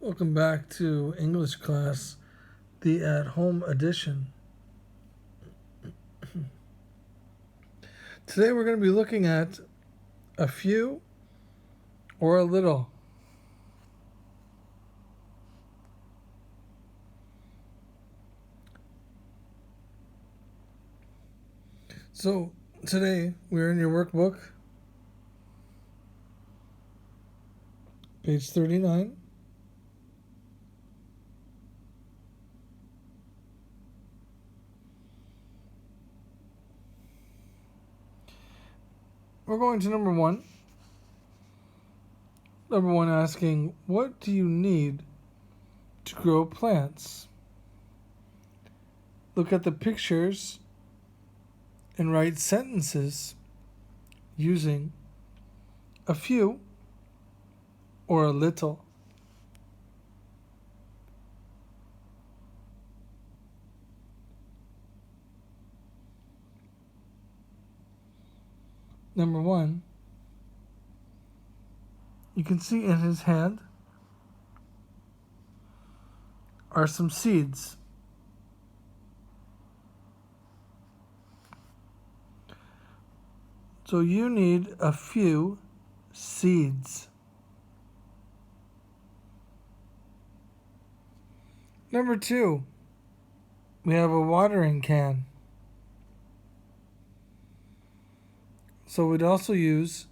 Welcome back to English class, the at home edition. Today we're going to be looking at a few or a little. So today we're in your workbook, page 39. We're going to number one. Number one asking, what do you need to grow plants? Look at the pictures and write sentences using a few or a little. Number one, you can see in his hand are some seeds. So you need a few seeds. Number two, we have a watering can. So we'd also use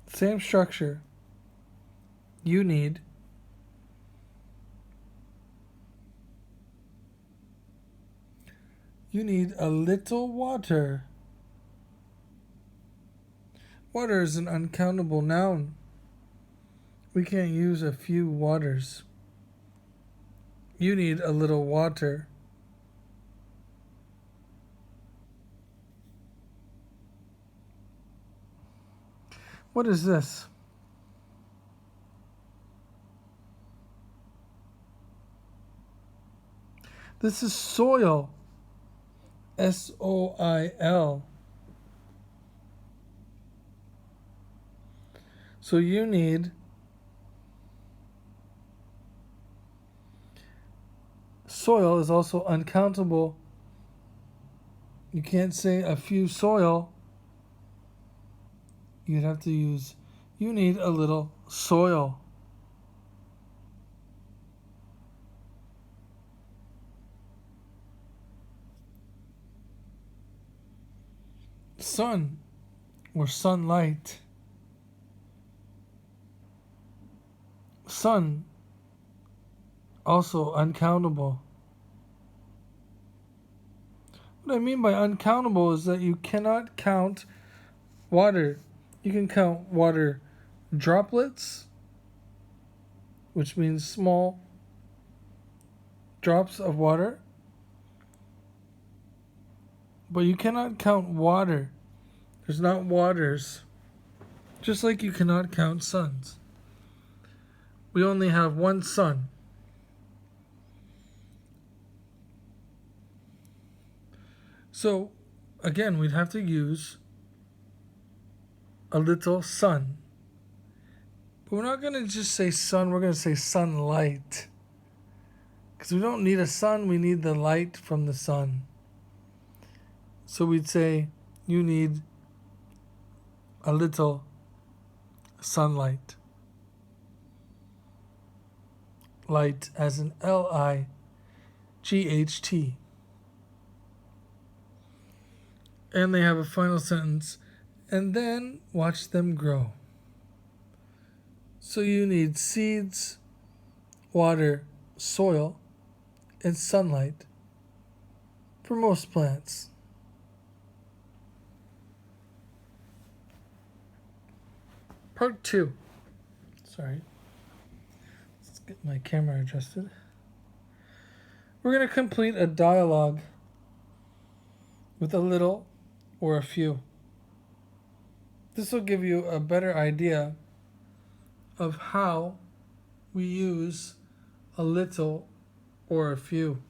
same structure. You need a little water. Water is an uncountable noun. We can't use a few waters. You need a little water. What is this? This is soil. S-O-I-L. So you need soil is also uncountable. You can't say a few soil. You'd have to use you need a little soil. Sun or sunlight. Sun, also uncountable. What I mean by uncountable is that you cannot count water. You can count water droplets, which means small drops of water, but you cannot count water. There's not waters, just like you cannot count suns. We only have one sun. So, again, we'd have to use a little sun. But we're not going to just say sun, we're going to say sunlight. Because we don't need a sun, we need the light from the sun. So we'd say, you need a little sunlight. Light as in L-I-G-H-T. And they have a final sentence, and then watch them grow. So you need seeds, water, soil, and sunlight for most plants. Part 2. Sorry. Let's get my camera adjusted. We're going to complete a dialogue with a little or a few. This will give you a better idea of how we use a little or a few.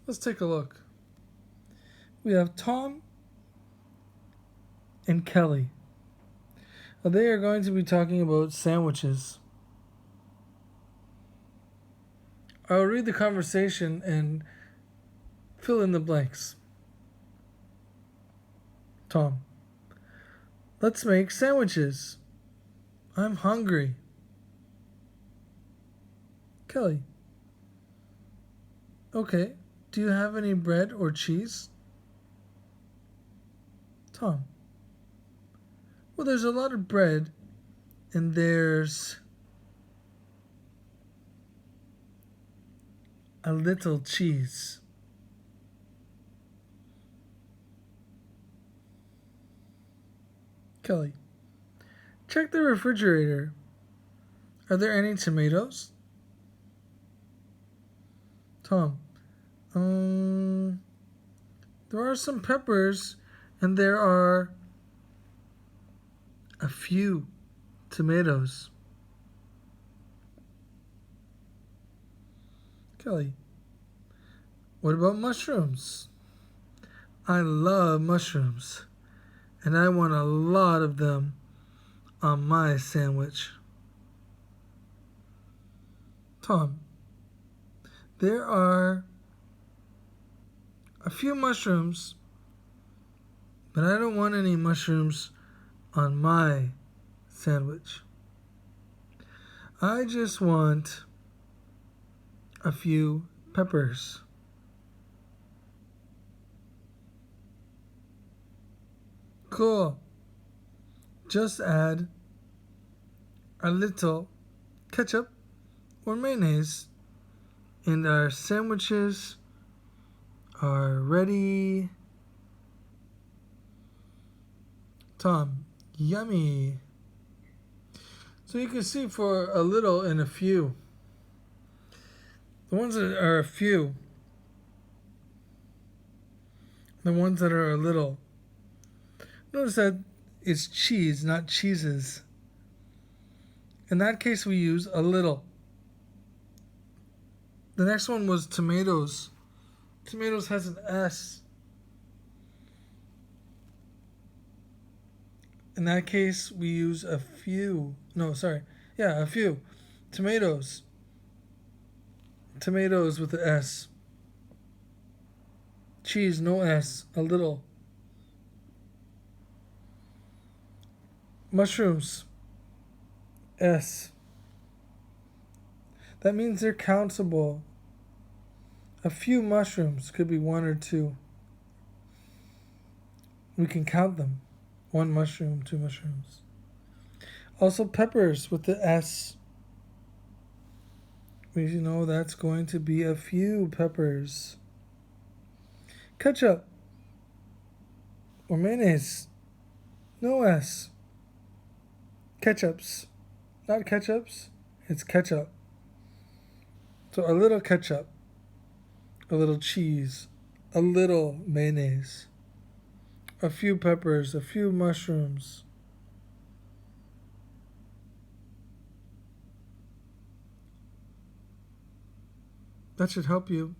Let's take a look. We have Tom and Kelly. Now they are going to be talking about sandwiches. I'll read the conversation and fill in the blanks. Tom. Let's make sandwiches. I'm hungry. Kelly. Okay. Do you have any bread or cheese? Tom. Well, there's a lot of bread and there's a little cheese. Kelly. Check the refrigerator. Are there any tomatoes? Tom. There are some peppers and there are a few tomatoes. Kelly. What about mushrooms? I love mushrooms, and I want a lot of them on my sandwich. Tom. There are a few mushrooms, but I don't want any mushrooms on my sandwich. I just want a few peppers. Cool. Just add a little ketchup or mayonnaise, and our sandwiches are ready. Tom. Yummy. So you can see for a little and a few. The ones that are a few, the ones that are a little. Notice that it's cheese, not cheeses. In that case, we use a little. The next one was tomatoes. Tomatoes has an S. In that case, we use a few. No, sorry. Yeah, a few. Tomatoes. Tomatoes with the S. Cheese, no S. A little. Mushrooms. S. That means they're countable. A few mushrooms could be one or two. We can count them. One mushroom, two mushrooms. Also peppers with the S. We know that's going to be a few peppers. Ketchup or mayonnaise. No S. Ketchups. Not ketchups. It's ketchup. So a little ketchup. A little cheese. A little mayonnaise. A few peppers. A few mushrooms. That should help you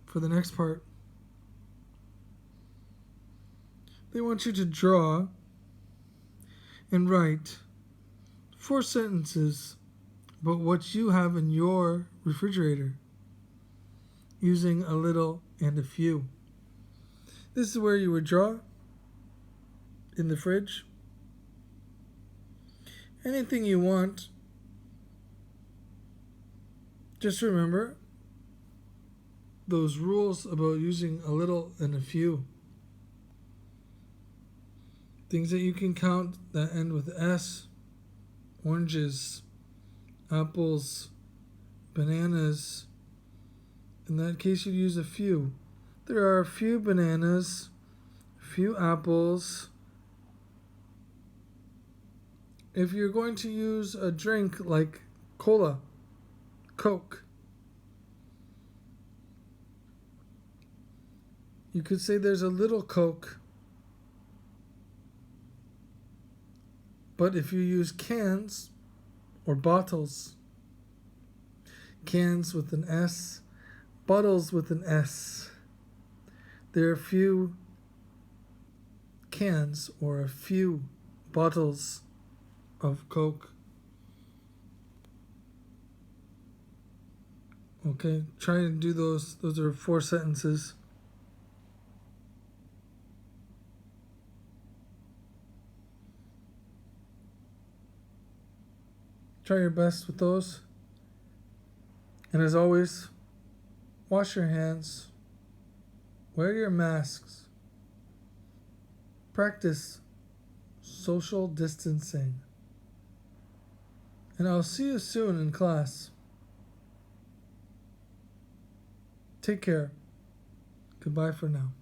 for the next part. They want you to draw and write 4 sentences about what you have in your refrigerator using a little and a few. This is where you would draw in the fridge. Anything you want. Just remember those rules about using a little and a few. Things that you can count that end with S. Oranges, apples, bananas. In that case, you'd use a few. There are a few bananas, a few apples. If you're going to use a drink like cola, Coke, you could say there's a little Coke. But if you use cans or bottles, cans with an S, bottles with an S, there are a few cans or a few bottles of Coke Okay, try to do those. Those are 4 sentences. Try your best with those. And as always, wash your hands, wear your masks, practice social distancing. And I'll see you soon in class. Take care. Goodbye for now.